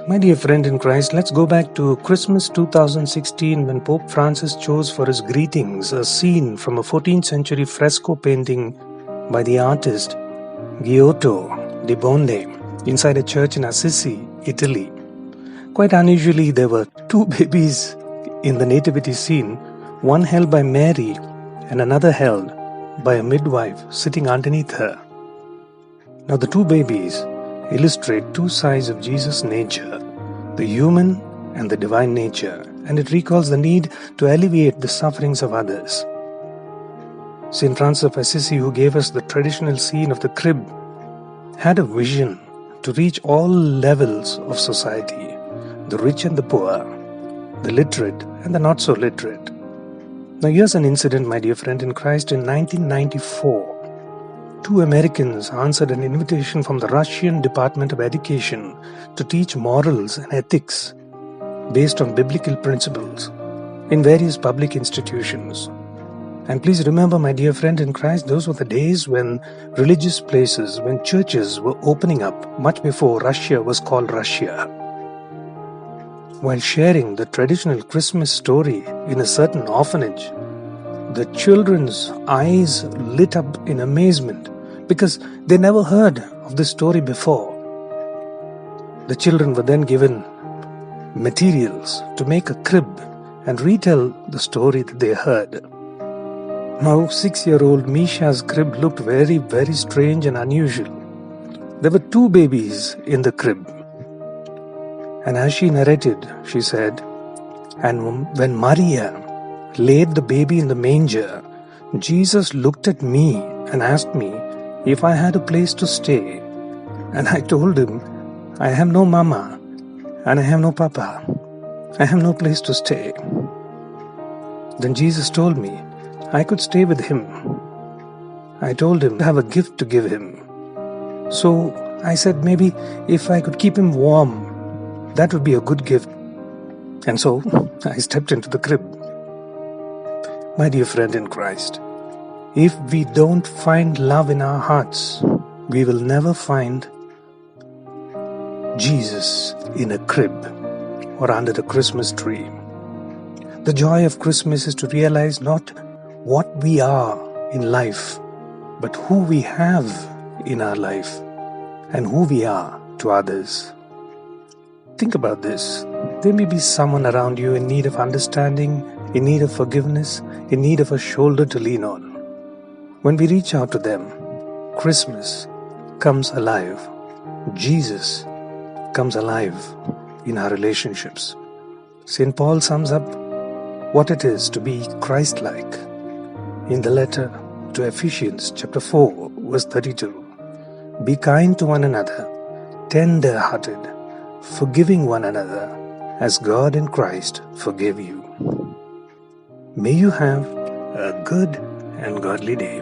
My dear friend in Christ, let's go back to Christmas 2016 when Pope Francis chose for his greetings a scene from a 14th century fresco painting by the artist Giotto di Bonde inside a church in Assisi, Italy. Quite unusually, there were two babies in the nativity scene, one held by Mary and another held by a midwife sitting underneath her. Now the two babies illustrate two sides of Jesus' nature, the human and the divine nature, and it recalls the need to alleviate the sufferings of others. St. Francis of Assisi, who gave us the traditional scene of the crib, had a vision to reach all levels of society, the rich and the poor, the literate and the not so literate. Now here's an incident, my dear friend in Christ. In 1994, two Americans answered an invitation from the Russian Department of Education to teach morals and ethics based on biblical principles in various public institutions. And please remember, my dear friend in Christ, those were the days when religious places, when churches were opening up much before Russia was called Russia. While sharing the traditional Christmas story in a certain orphanage, the children's eyes lit up in amazement because they never heard of this story before. The children were then given materials to make a crib and retell the story that they heard. Now 6-year-old Misha's crib looked very, very strange and unusual. There were two babies in the crib. And as she narrated, she said, "And when Maria laid the baby in the manger, Jesus looked at me and asked me if I had a place to stay. And I told him, I have no mama and I have no papa. I have no place to stay. Then Jesus told me I could stay with him. I told him I have a gift to give him. So I said maybe if I could keep him warm, that would be a good gift. And so I stepped into the crib." My dear friend in Christ, if we don't find love in our hearts, we will never find Jesus in a crib or under the Christmas tree. The joy of Christmas is to realize not what we are in life, but who we have in our life and who we are to others. Think about this. There may be someone around you in need of understanding, in need of forgiveness, in need of a shoulder to lean on. When we reach out to them, Christmas comes alive. Jesus comes alive in our relationships. St. Paul sums up what it is to be Christ-like in the letter to Ephesians chapter 4, verse 32. Be kind to one another, tender-hearted, forgiving one another as God in Christ forgave you. May you have a good and godly day.